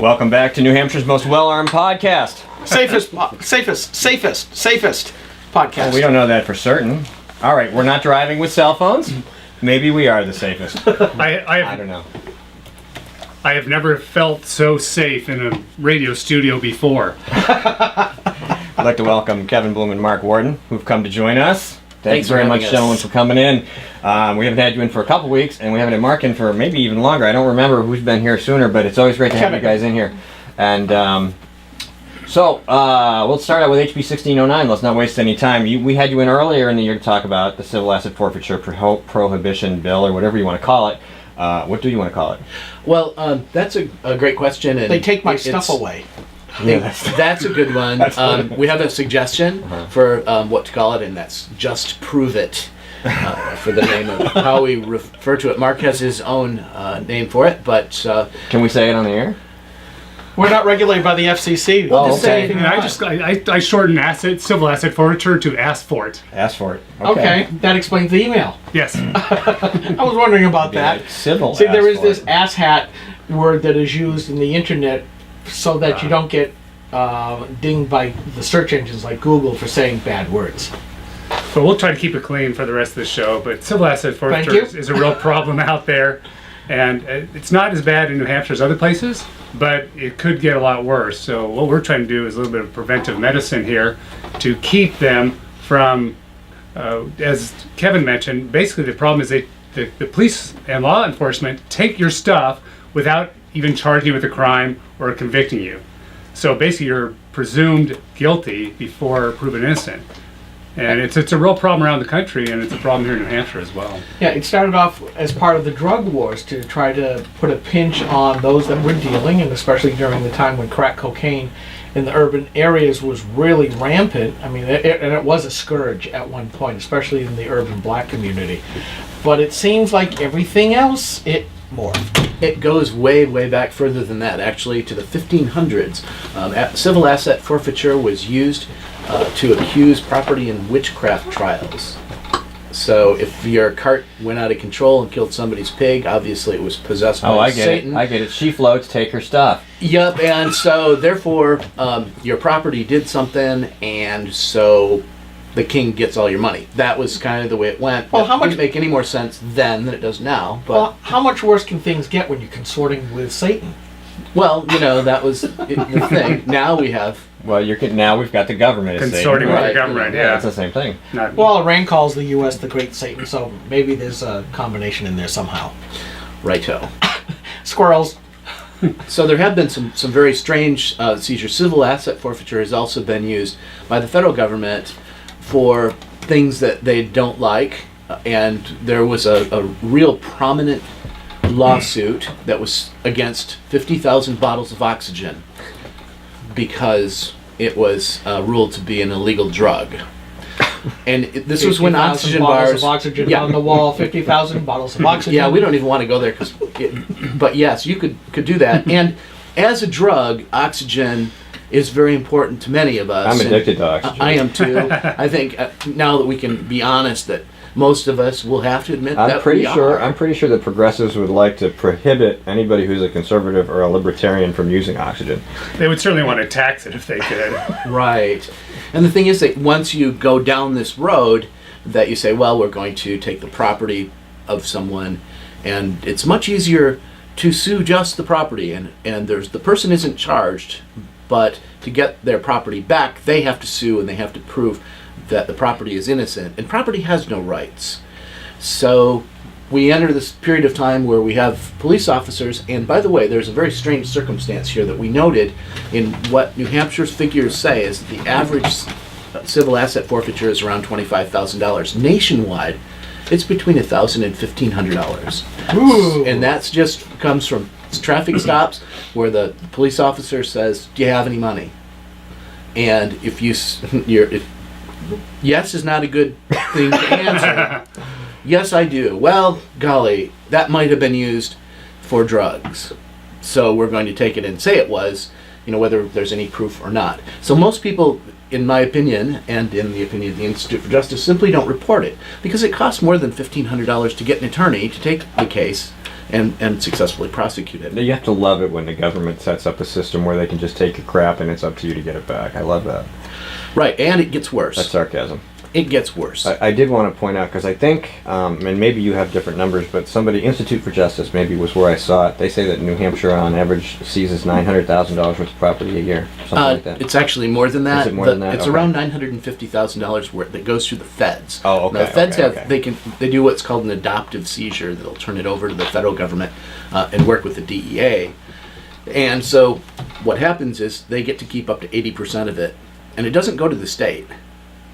Welcome back to New Hampshire's most well-armed podcast. Safest podcast. Well, we don't know that for certain. All right, we're not driving with cell phones. Maybe we are the safest. I don't know. I have never felt so safe in a radio studio before. I'd like to welcome Kevin Bloom and Mark Warden, who've come to join us. Thanks very much, gentlemen, for coming in. We haven't had you in for a couple weeks, and we haven't had Mark in for maybe even longer. I don't remember who's been here sooner, but it's always great to have you guys in here. And so we'll start out with HB 1609. Let's not waste any time. We had you in earlier in the year to talk about the Civil Asset Forfeiture Prohibition Bill, or whatever you want to call it. What do you want to call it? Well, that's a great question. And they take my stuff away. Yeah, that's a good one. We have a suggestion for what to call it, and that's Just Prove It for the name of how we refer to it. Mark has his own name for it, but... Can we say it on the air? We're not regulated by the FCC. Oh, okay. I shorten civil asset forfeiture to ask for it. Ask for it. Okay, that explains the email. Yes. I was wondering about that. Like civil. See, there is this asshat word that is used in the internet so that you don't get dinged by the search engines like Google for saying bad words. But we'll try to keep it clean for the rest of the show. But civil asset forfeiture is a real problem out there. And it's not as bad in New Hampshire as other places, but it could get a lot worse. So what we're trying to do is a little bit of preventive medicine here to keep them from, as Kevin mentioned, basically the problem is the police and law enforcement take your stuff without even charging you with a crime or convicting you. So basically you're presumed guilty before proven innocent. And it's a real problem around the country, and it's a problem here in New Hampshire as well. Yeah, it started off as part of the drug wars to try to put a pinch on those that were dealing, and especially during the time when crack cocaine in the urban areas was really rampant. I mean, it was a scourge at one point, especially in the urban black community. But it seems like everything else, it morphed. It goes way, way back further than that, actually, to the 1500s. Civil asset forfeiture was used to accuse property in witchcraft trials. So if your cart went out of control and killed somebody's pig, obviously it was possessed by Satan. I get it. She floats, take her stuff. Yep, and so therefore your property did something, and so the king gets all your money. That was kind of the way it went. Well, how much didn't make any more sense then than it does now? But well, how much worse can things get when you're consorting with Satan? well, that was the thing. Now we have. Well, now we've got the government Consorting with the government, yeah. It's the same thing. Well, Rand calls the U.S. the Great Satan, so maybe there's a combination in there somehow. Righto. Squirrels. So there have been some very strange seizures. Civil asset forfeiture has also been used by the federal government for things that they don't like. And there was a real prominent lawsuit that was against 50,000 bottles of oxygen because it was ruled to be an illegal drug. And this was when oxygen bars... of oxygen on the wall, 50,000 bottles of oxygen. Yeah, we don't even want to go there, but yes, you could do that. And as a drug, oxygen is very important to many of us. I'm addicted to oxygen. I am too. I think now that we can be honest that most of us will have to admit I'm pretty sure that progressives would like to prohibit anybody who's a conservative or a libertarian from using oxygen. They would certainly want to tax it if they could. Right. And the thing is that once you go down this road, that you say, well, we're going to take the property of someone, and it's much easier to sue just the property, and the person isn't charged, but to get their property back, they have to sue and they have to prove that the property is innocent, and property has no rights. So we enter this period of time where we have police officers, and by the way, there's a very strange circumstance here that we noted in what New Hampshire's figures say is that the average civil asset forfeiture is around $25,000. Nationwide, it's between $1,000 and $1,500. Ooh. And that's just comes from traffic stops where the police officer says, "Do you have any money?" And if yes is not a good thing to answer. Yes, I do. Well, golly, that might have been used for drugs. So we're going to take it and say it was, whether there's any proof or not. So most people, in my opinion, and in the opinion of the Institute for Justice, simply don't report it because it costs more than $1,500 to get an attorney to take the case and successfully prosecute it. You have to love it when the government sets up a system where they can just take your crap and it's up to you to get it back. I love that. Right, and it gets worse. That's sarcasm. It gets worse. I did want to point out, because I think, and maybe you have different numbers, but somebody, Institute for Justice maybe was where I saw it. They say that New Hampshire on average seizes $900,000 worth of property a year, something like that. It's actually more than that. Is it more than that? It's Okay. around $950,000 worth that goes through the feds. Oh, okay. Now, the feds okay. they do what's called an adoptive seizure. They'll turn it over to the federal government and work with the DEA. And so what happens is they get to keep up to 80% of it, and it doesn't go to the state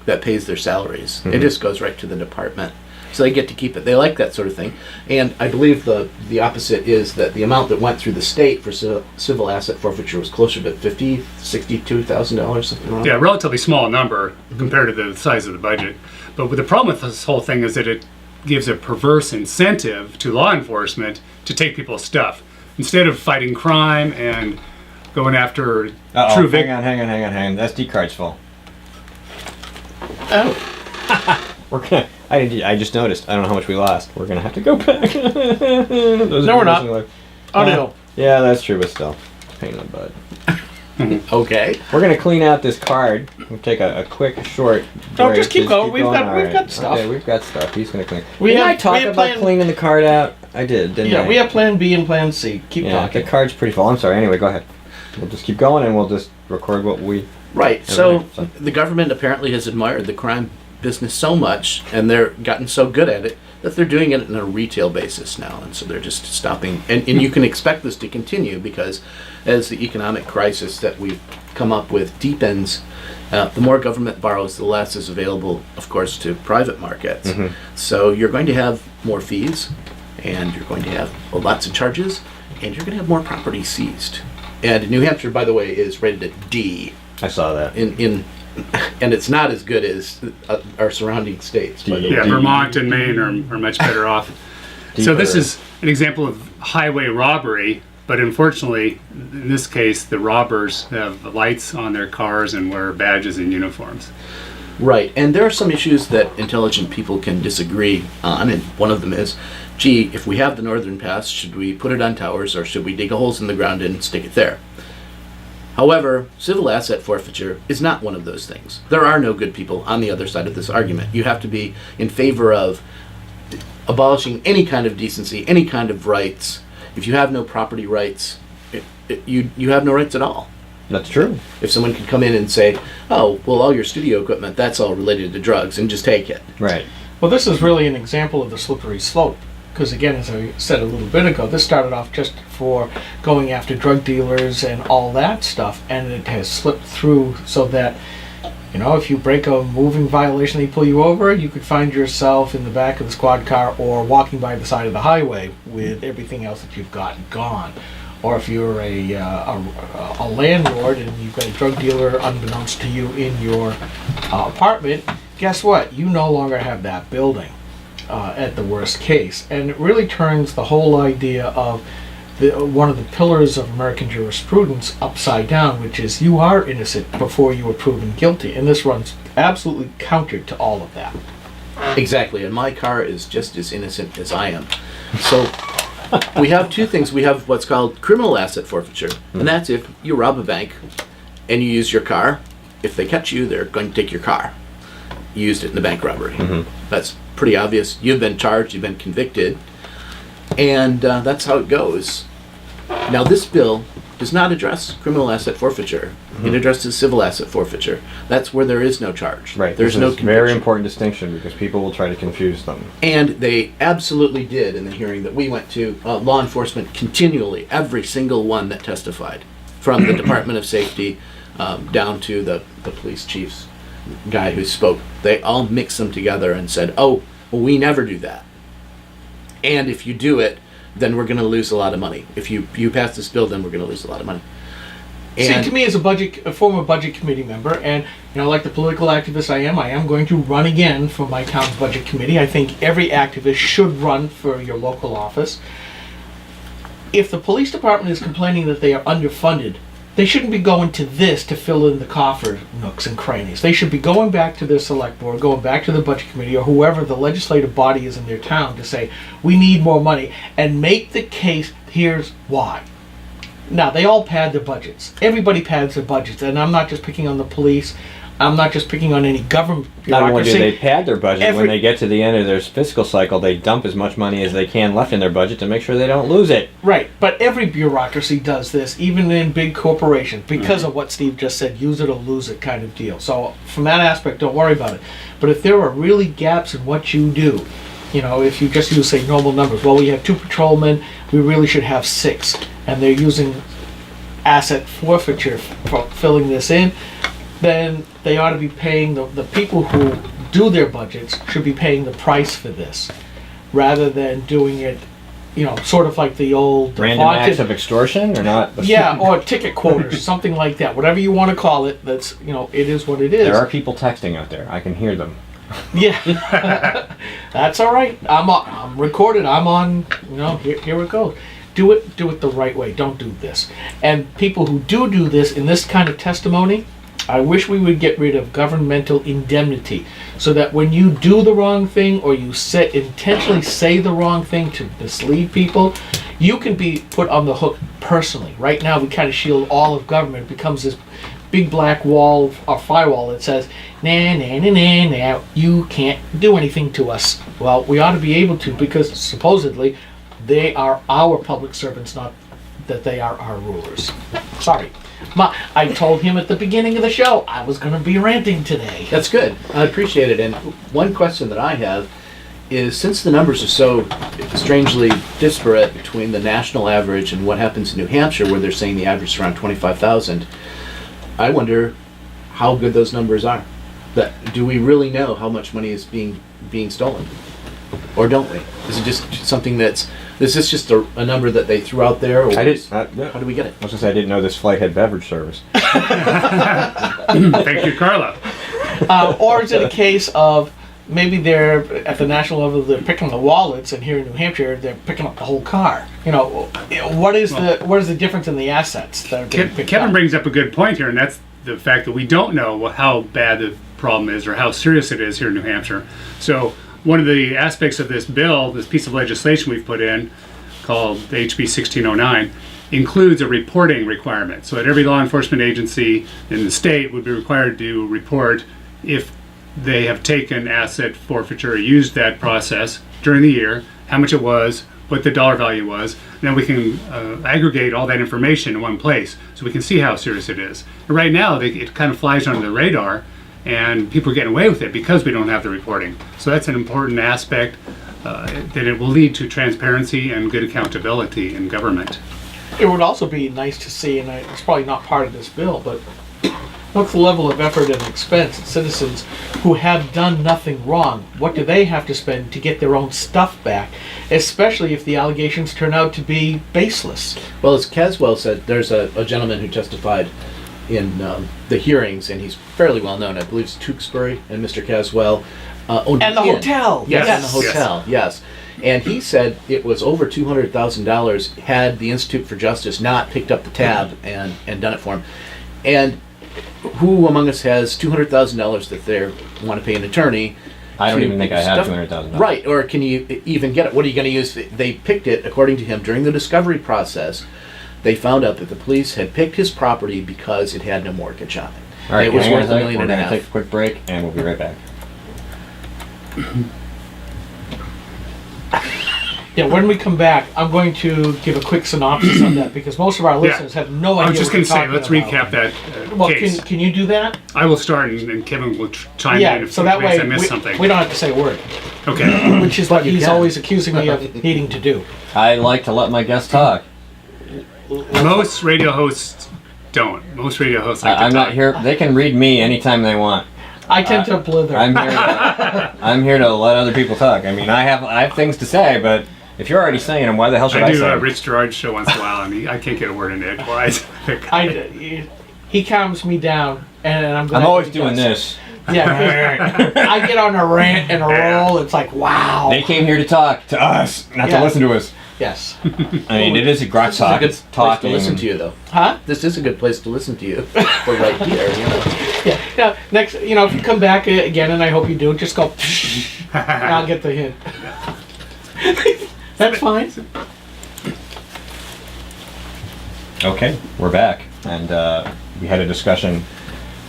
that pays their salaries. It just goes right to the department. So they get to keep it. They like that sort of thing. And I believe the opposite is that the amount that went through the state for civil asset forfeiture was closer to $62,000, something like that. Yeah, relatively small number compared to the size of the budget. But the problem with this whole thing is that it gives a perverse incentive to law enforcement to take people's stuff. Instead of fighting crime and going after true victims. Hang on. The SD card's full. Oh. We're gonna. I just noticed. I don't know how much we lost. We're gonna have to go back. No, we're not. Oh, no. Yeah, that's true, but still, pain in the butt. Okay. We're gonna clean out this card. We'll take a quick, short. No, break. just keep going. We've got Alright. stuff. Okay, we've got stuff. He's gonna clean. We Didn't have- I talk we have about plan- cleaning the card out? I did, didn't I? Yeah, we have Plan B and Plan C. Keep Yeah, talking. the card's pretty full. I'm sorry. Anyway, go ahead. We'll just keep going, and we'll just record what we. Right. So Everything, so. the government apparently has admired the crime business so much, and they're gotten so good at it that they're doing it on a retail basis now, and so they're just stopping. And you can expect this to continue because as the economic crisis that we've come up with deepens, the more government borrows, the less is available, of course, to private markets. Mhm. So you're going to have more fees, and you're going to have lots of charges, and you're going to have more property seized. And New Hampshire, by the way, is rated at D I saw that. and it's not as good as our surrounding states. By the Yeah, way. Vermont and Maine are much better off. So this Deeper. is an example of highway robbery, but unfortunately, in this case, the robbers have lights on their cars and wear badges and uniforms. Right, and there are some issues that intelligent people can disagree on, and one of them is, gee, if we have the Northern Pass, should we put it on towers or should we dig holes in the ground and stick it there? However, civil asset forfeiture is not one of those things. There are no good people on the other side of this argument. You have to be in favor of abolishing any kind of decency, any kind of rights. If you have no property rights, you have no rights at all. That's true. If someone could come in and say, oh, well, all your studio equipment, that's all related to drugs, and just take it. Right. Well, this is really an example of the slippery slope. Because again, as I said a little bit ago, this started off just for going after drug dealers and all that stuff, and it has slipped through so that, you know, if you break a moving violation, they pull you over, you could find yourself in the back of the squad car or walking by the side of the highway with everything else that you've got gone. Or if you're a landlord and you've got a drug dealer unbeknownst to you in your apartment, guess what? You no longer have that building. At the worst case. And it really turns the whole idea of one of the pillars of American jurisprudence upside down, which is you are innocent before you are proven guilty. And this runs absolutely counter to all of that. Exactly, and my car is just as innocent as I am. So we have two things. We have what's called criminal asset forfeiture, and that's if you rob a bank and you use your car. If they catch you, they're going to take your car. You used it in the bank robbery. That's pretty obvious. You've been charged, you've been convicted, and that's how it goes. Now, this bill does not address criminal asset forfeiture. It addresses civil asset forfeiture. That's where there is no charge. Right. There's This no is a conviction. very important distinction because people will try to confuse them. And they absolutely did in the hearing that we went to. Law enforcement continually, every single one that testified, from the Department of Safety down to the police chief's guy who spoke, they all mixed them together and said, oh, well, we never do that. And if you do it, then we're going to lose a lot of money. If you pass this bill, then we're going to lose a lot of money. And See, to me, as a former budget committee member, and you know, like the political activist I am going to run again for my town's budget committee. I think every activist should run for your local office. If the police department is complaining that they are underfunded, they shouldn't be going to this to fill in the coffer nooks and crannies. They should be going back to their select board, going back to the budget committee, or whoever the legislative body is in their town to say, we need more money, and make the case, here's why. Now, they all pad their budgets. Everybody pads their budgets, and I'm not just picking on the police. I'm not just picking on any government Not only bureaucracy. do they pad their budget, when Every- they get to the end of their fiscal cycle, they dump as much money as they can left in their budget to make sure they don't lose it. Right, but every bureaucracy does this, even in big corporations, because of what Steve just said, use it or lose it kind of deal. So from that aspect, don't worry about it. But if there are really gaps in what you do, if you just use, say, normal numbers, well, we have 2 patrolmen, we really should have 6, and they're using asset forfeiture for filling this in, then they ought to be paying, the people who do their budgets should be paying the price for this, rather than doing it, sort of like the old Random vaunted- acts of extortion or not? yeah, or ticket quoters, something like that. Whatever you want to call it, that's, it is what it is. There are people texting out there. I can hear them. Yeah. That's all right. I'm recorded. I'm on, here it goes. Do it the right way. Don't do this. And people who do this in this kind of testimony, I wish we would get rid of governmental indemnity, so that when you do the wrong thing or you intentionally say the wrong thing to mislead people, you can be put on the hook personally. Right now, we kind of shield all of government. It becomes this big black wall or firewall that says, nah, you can't do anything to us. Well, we ought to be able to, because supposedly they are our public servants, not that they are our rulers. Sorry. I told him at the beginning of the show I was going to be ranting today. That's good. I appreciate it. And one question that I have is, since the numbers are so strangely disparate between the national average and what happens in New Hampshire, where they're saying the average is around 25,000, I wonder how good those numbers are. Do we really know how much money is being stolen? Or don't we? Is it just something is this just a number that they threw out there? Or How do we get it? I was going to say, I didn't know this flight had beverage service. Thank you, Carla. Or is it a case of maybe they're at the national level, they're picking the wallets, and here in New Hampshire they're picking up the whole car? What is the difference in the assets that are being picked Kevin up? brings up a good point here, and that's the fact that we don't know how bad the problem is or how serious it is here in New Hampshire. So one of the aspects of this bill, this piece of legislation we've put in, called HB 1609, includes a reporting requirement. So that every law enforcement agency in the state would be required to report if they have taken asset forfeiture or used that process during the year, how much it was, what the dollar value was. And then we can aggregate all that information in one place so we can see how serious it is. And right now, it kind of flies under the radar, and people are getting away with it because we don't have the reporting. So that's an important aspect that it will lead to transparency and good accountability in government. It would also be nice to see, and it's probably not part of this bill, but what's the level of effort and expense citizens who have done nothing wrong, what do they have to spend to get their own stuff back, especially if the allegations turn out to be baseless? Well, as Caswell said, there's a gentleman who testified in the hearings, and he's fairly well known. I believe it's Tewksbury, and Mr. Caswell owned And the an inn. hotel. Yes, and Yes. the hotel, yes. And he said it was over $200,000 had the Institute for Justice not picked up the tab and done it for him. And who among us has $200,000 that they want to pay an attorney? I don't to even think I have stuff- $200,000. Right, or can you even get it? What are you going to use? They picked it, according to him, during the discovery process. They found out that the police had picked his property because it had no mortgage on it. All right, it was hang on a worth sec. $1.5 We're million. going to take a quick break, and we'll be right back. Yeah, when we come back, I'm going to give a quick synopsis on that, because most of our listeners have no idea I was just what going we're to say, talking let's about. recap that Well, case. can you do that? I will start, and Kevin will chime in Yeah, if so that in way case I missed something. we don't have to say a word, Okay. which is what you he's can. always accusing me of needing to do. I like to let my guests talk. Most radio hosts don't. Most radio hosts like to I'm not talk. here. They can read me anytime they want. I tend to blither. I'm here to let other people talk. I mean, I have things to say, but if you're already saying them, why the hell should I do say a them? Rich Gerard show once in a while, and I can't get a word in edgewise. He calms me down, and I'm glad I'm always he doing does. this. Yeah, I get on a rant and a roll. It's like, wow. They came here to talk to us, not Yeah. to listen to us. Yes. I mean, it is a This is a GrokTALK. good It's place to talking. listen to you, though. Huh? This is a good place to listen to you. For right here, you know. Yeah. Now, next, if you come back again, and I hope you do, just go. And I'll get the hint. That's fine. Okay, we're back, and we had a discussion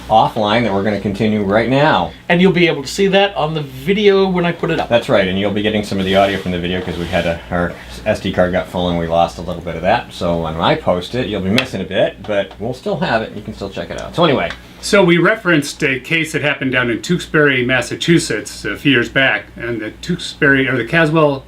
offline that we're going to continue right now. And you'll be able to see that on the video when I put it up. That's right, and you'll be getting some of the audio from the video because we had our SD card got full and we lost a little bit of that. So when I post it, you'll be missing a bit, but we'll still have it. You can still check it out. So anyway, So we referenced a case that happened down in Tewksbury, Massachusetts, a few years back, and the the Caswell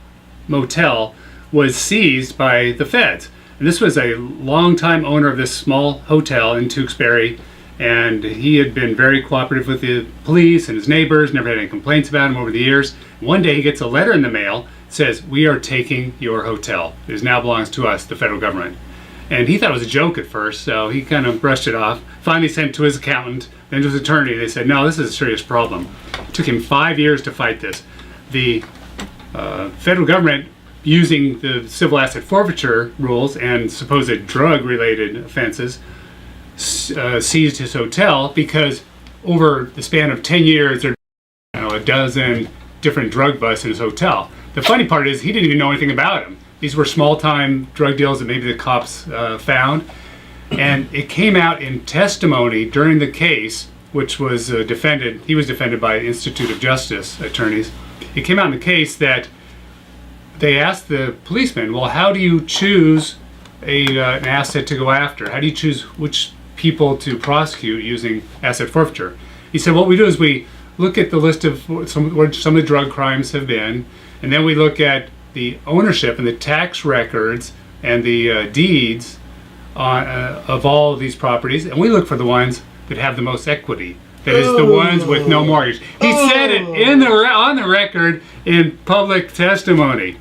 Motel was seized by the feds. And this was a longtime owner of this small hotel in Tewksbury, and he had been very cooperative with the police and his neighbors, never had any complaints about him over the years. One day he gets a letter in the mail that says, "We are taking your hotel. It now belongs to us, the federal government." And he thought it was a joke at first, so he kind of brushed it off. Finally sent it to his accountant, then to his attorney. They said, "No, this is a serious problem." It took him 5 years to fight this. The federal government, using the civil asset forfeiture rules and supposed drug-related offenses, seized his hotel because over the span of 10 years, there were a dozen different drug busts in his hotel. The funny part is he didn't even know anything about them. These were small-time drug deals that maybe the cops found. And it came out in testimony during the case, which was he was defended by Institute of Justice attorneys. It came out in the case that they asked the policeman, well, how do you choose an asset to go after? How do you choose which people to prosecute using asset forfeiture? He said, what we do is we look at the list of what some of the drug crimes have been, and then we look at the ownership and the tax records and the deeds of all of these properties, and we look for the ones that have the most equity. That is the ones with no mortgage. He said it on the record in public testimony.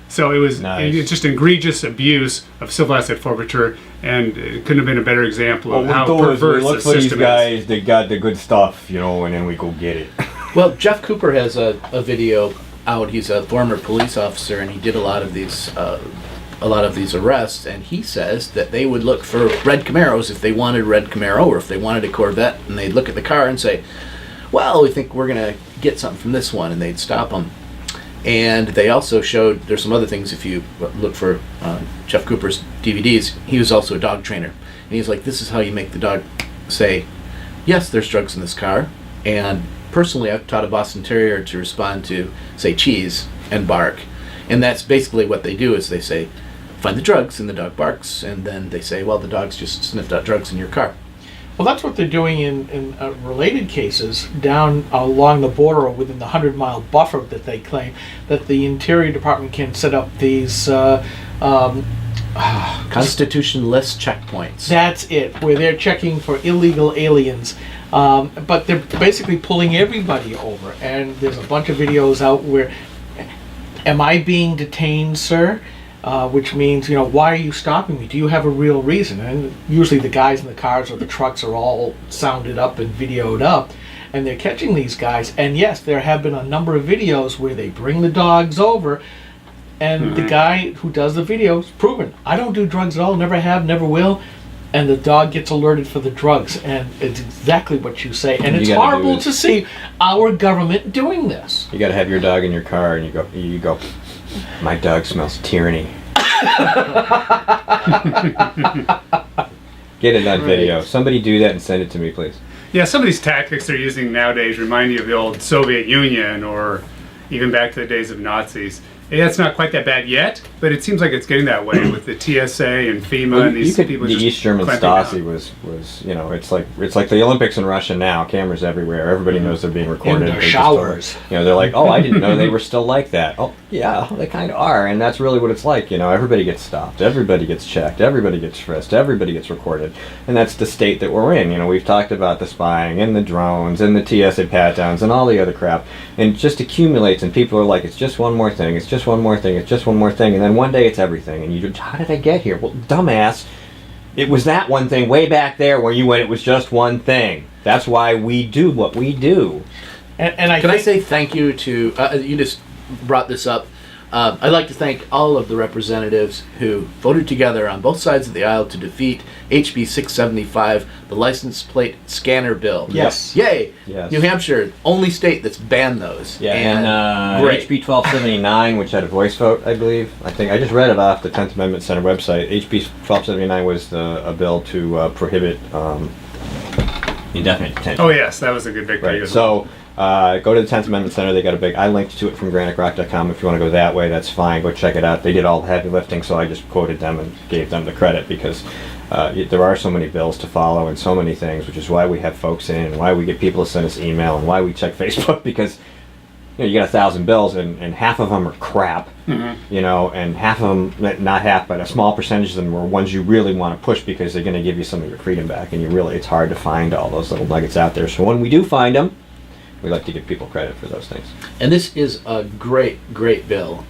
So it was it's just egregious abuse of civil asset forfeiture, and it couldn't have been a better example of how perverse the system is. These guys, they got the good stuff, and then we go get it. Well, Jeff Cooper has a video out. He's a former police officer, and he did a lot of these arrests. And he says that they would look for red Camaros if they wanted a red Camaro, or if they wanted a Corvette, and they'd look at the car and say, "Well, we think we're gonna get something from this one," and they'd stop them. And they also showed there's some other things. If you look for Jeff Cooper's DVDs, he was also a dog trainer, and he's like, "This is how you make the dog say, yes, there's drugs in this car." And personally, I've taught a Boston Terrier to respond to, say, cheese and bark. And that's basically what they do is they say, find the drugs, and the dog barks. And then they say, well, the dog's just sniffed out drugs in your car. Well, that's what they're doing in related cases down along the border or within the 100-mile buffer that they claim that the Interior Department can set up these Constitution-less checkpoints. That's it, where they're checking for illegal aliens. But they're basically pulling everybody over. And there's a bunch of videos out where, am I being detained, sir? Which means, why are you stopping me? Do you have a real reason? And usually the guys in the cars or the trucks are all sounded up and videoed up. And they're catching these guys. And yes, there have been a number of videos where they bring the dogs over. And the guy who does the videos, proven, I don't do drugs at all, never have, never will. And the dog gets alerted for the drugs. And it's exactly what you say. And it's horrible to see our government doing this. You got to have your dog in your car, and you go, my dog smells tyranny. Get it on video. Somebody do that and send it to me, please. Yeah, some of these tactics they're using nowadays remind you of the old Soviet Union or even back to the days of Nazis. Yeah, it's not quite that bad yet, but it seems like it's getting that way with the TSA and FEMA and these people. The just East German Stasi was it's like the Olympics in Russia now. Cameras everywhere. Everybody knows they're being recorded. In their showers. They're like, oh, I didn't know they were still like that. Oh, yeah, they kind of are, and that's really what it's like. Everybody gets stopped, everybody gets checked, everybody gets frisked, everybody gets recorded, and that's the state that we're in. We've talked about the spying and the drones and the TSA pat-downs and all the other crap, and it just accumulates, and people are like, it's just one more thing. It's just one more thing. It's just one more thing, and then one day it's everything. And you, how did I get here? Well, dumbass, it was that one thing way back there where you went. It was just one thing. That's why we do what we do. And I say thank you to you just brought this up. I'd like to thank all of the representatives who voted together on both sides of the aisle to defeat HB 675, the license plate scanner bill. Yes. Yay! Yes. New Hampshire, only state that's banned those. Yeah, and great. HB 1279, which had a voice vote, I believe. I just read it off the 10th Amendment Center website. HB 1279 was a bill to prohibit indefinite detention. Oh yes, that was a good victory. Right. as well. So go to the 10th Amendment Center. They got a big. I linked to it from GrokTALK.com. If you want to go that way, that's fine. Go check it out. They did all the heavy lifting, so I just quoted them and gave them the credit because there are so many bills to follow and so many things, which is why we have folks in and why we get people to send us email and why we check Facebook because you get 1,000 bills and half of them are crap, and half of them, not half, but a small percentage of them are ones you really want to push because they're going to give you some of your freedom back, and it's hard to find all those little nuggets out there. So when we do find them, we like to give people credit for those things. And this is a great, great bill.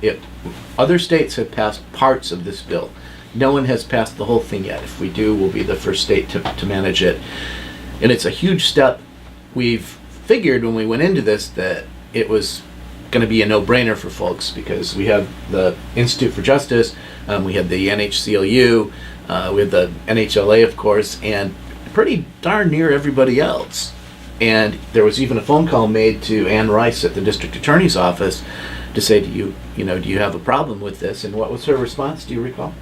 Other states have passed parts of this bill. No one has passed the whole thing yet. If we do, we'll be the first state to manage it. And it's a huge step. We've figured when we went into this that it was going to be a no-brainer for folks because we have the Institute for Justice, we had the NHCLU, we have the NHLA, of course, and pretty darn near everybody else. And there was even a phone call made to Ann Rice at the district attorney's office to say, do you have a problem with this? And what was her response? Do you recall?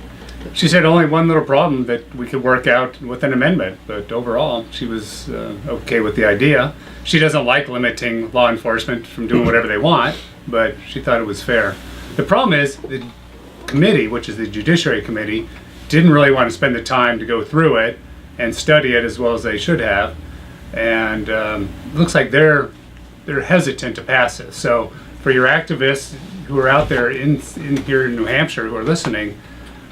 She said only one little problem that we could work out with an amendment, but overall she was okay with the idea. She doesn't like limiting law enforcement from doing whatever they want, but she thought it was fair. The problem is the committee, which is the Judiciary Committee, didn't really want to spend the time to go through it and study it as well as they should have. And it looks like they're hesitant to pass this. So for your activists who are out there in here in New Hampshire who are listening,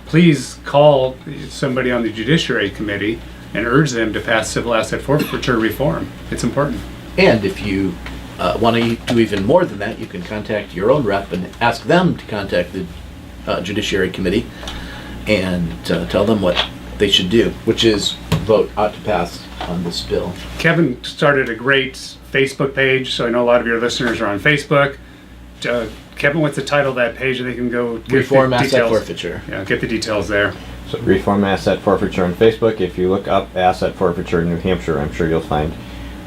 please call somebody on the Judiciary Committee and urge them to pass civil asset forfeiture reform. It's important. And if you want to do even more than that, you can contact your own rep and ask them to contact the Judiciary Committee and tell them what they should do, which is vote ought to pass on this bill. Kevin started a great Facebook page, so I know a lot of your listeners are on Facebook. Kevin, what's the title of that page? They can go get Reform the asset details. forfeiture. Yeah, get the details there. So Reform Asset Forfeiture on Facebook. If you look up Asset Forfeiture in New Hampshire, I'm sure you'll find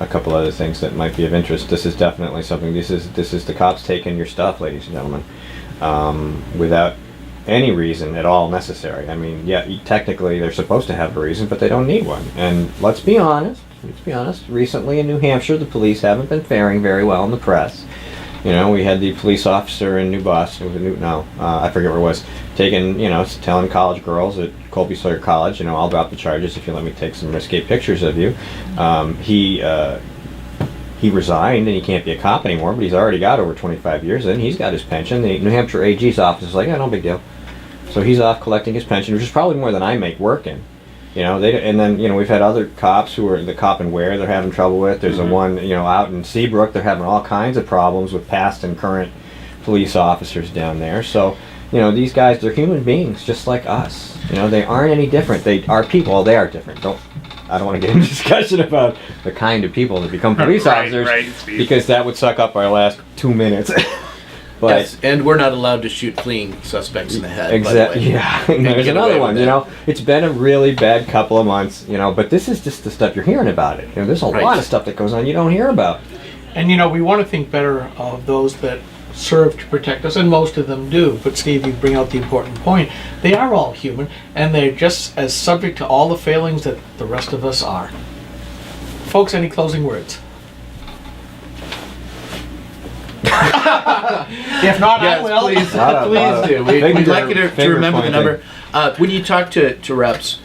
a couple other things that might be of interest. This is definitely something. This is the cops taking your stuff, ladies and gentlemen, without any reason at all necessary. I mean, yeah, technically they're supposed to have a reason, but they don't need one. And let's be honest. Recently in New Hampshire, the police haven't been faring very well in the press. We had the police officer in New Boston, I forget where it was, telling college girls at Colby Sawyer College, I'll drop the charges if you let me take some risque pictures of you. He resigned and he can't be a cop anymore, but he's already got over 25 years in. He's got his pension. The New Hampshire AG's office is like, yeah, no big deal. So he's off collecting his pension, which is probably more than I make working. And then we've had other cops who are the cop and Ware they're having trouble with. There's a one out in Seabrook they're having all kinds of problems with past and current police officers down there. So these guys, they're human beings just like us. They aren't any different. They are people. Well, they are different. I don't want to get into discussion about the kind of people that become police officers because that would suck up our last 2 minutes. But yes, and we're not allowed to shoot fleeing suspects in the head. Exactly. Yeah. There's another one. It's been a really bad couple of months. But this is just the stuff you're hearing about it. There's a lot of stuff that goes on you don't hear about. And we want to think better of those that serve to protect us, and most of them do. But Steve, you bring out the important point. They are all human, and they're just as subject to all the failings that the rest of us are. Folks, any closing words? If not, yes, I will. Please do. We'd like you to remember the number. When you talk to reps,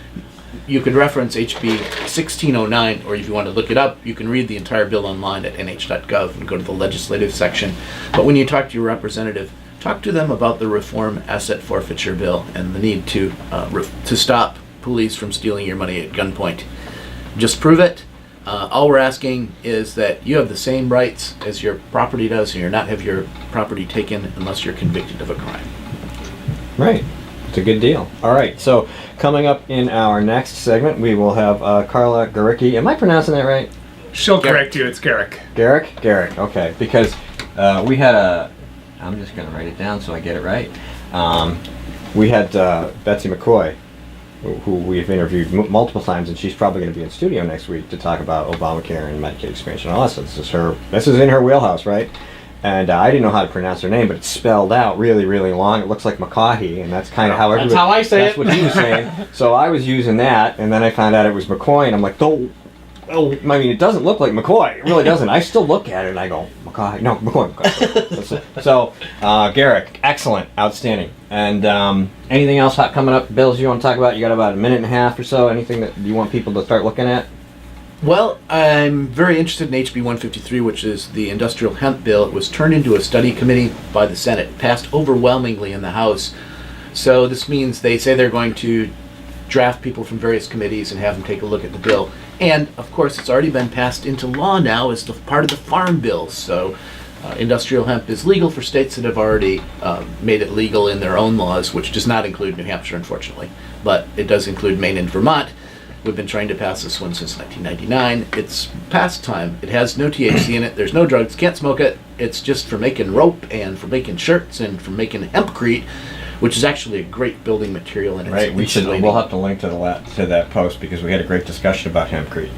you can reference HB 1609, or if you want to look it up, you can read the entire bill online at nh.gov and go to the legislative section. But when you talk to your representative, talk to them about the Reform Asset Forfeiture Bill and the need to stop police from stealing your money at gunpoint. Just prove it. All we're asking is that you have the same rights as your property does, and you're not have your property taken unless you're convicted of a crime. Right. It's a good deal. All right. So coming up in our next segment, we will have Carla Garicki. Am I pronouncing that right? She'll correct you. It's Garrick. Garrick? Okay. Because we had I'm just going to write it down so I get it right. We had Betsy McCoy, who we've interviewed multiple times, and she's probably going to be in studio next week to talk about Obamacare and Medicaid expansion and all that. So this is in her wheelhouse, right? And I didn't know how to pronounce her name, but it's spelled out really, really long. It looks like McCaughey, and that's kind of how everybody... That's how I say that's it. what he was saying. So I was using that, and then I found out it was McCoy, and I'm like, oh, I mean, it doesn't look like McCoy. It really doesn't. I still look at it, and I go, McCaughey. No, McCoy. So, Garrick, excellent, outstanding. And anything else hot coming up, Bills, you want to talk about? You got about a minute and a half or so. Anything that you want people to start looking at? Well, I'm very interested in HB 153, which is the industrial hemp bill. It was turned into a study committee by the Senate, passed overwhelmingly in the House. So this means they say they're going to draft people from various committees and have them take a look at the bill. And, of course, it's already been passed into law now as part of the Farm Bill. So industrial hemp is legal for states that have already made it legal in their own laws, which does not include New Hampshire, unfortunately. But it does include Maine and Vermont. We've been trying to pass this one since 1999. It's past time. It has no THC in it. There's no drugs. Can't smoke it. It's just for making rope and for making shirts and for making hempcrete, which is actually a great building material. And right. We'll have to link to that post because we had a great discussion about hempcrete,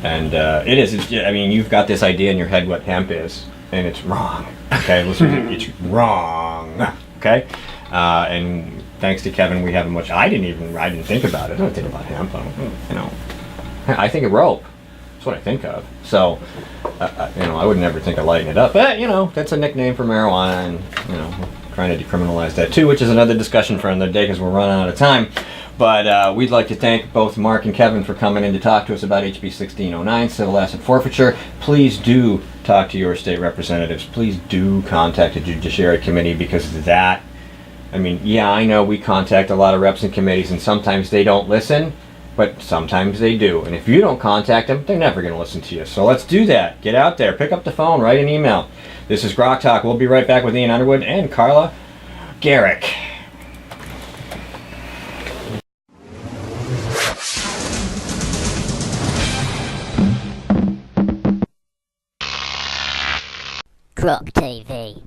and it is. I mean, you've got this idea in your head what hemp is, and it's wrong. Okay, listen, it's wrong. Okay, and thanks to Kevin, we haven't much. I didn't think about it. I don't think about hemp. I think of rope. That's what I think of. So, I would never think of lighting it up. But that's a nickname for marijuana, and trying to decriminalize that too, which is another discussion for another day because we're running out of time. But we'd like to thank both Mark and Kevin for coming in to talk to us about HB 1609, civil asset forfeiture. Please do talk to your state representatives. Please do contact the Judiciary Committee because that. I know we contact a lot of reps and committees, and sometimes they don't listen, but sometimes they do. And if you don't contact them, they're never going to listen to you. So let's do that. Get out there. Pick up the phone. Write an email. This is GrokTALK. We'll be right back with Ian Underwood and Carla Garrick. Grok TV.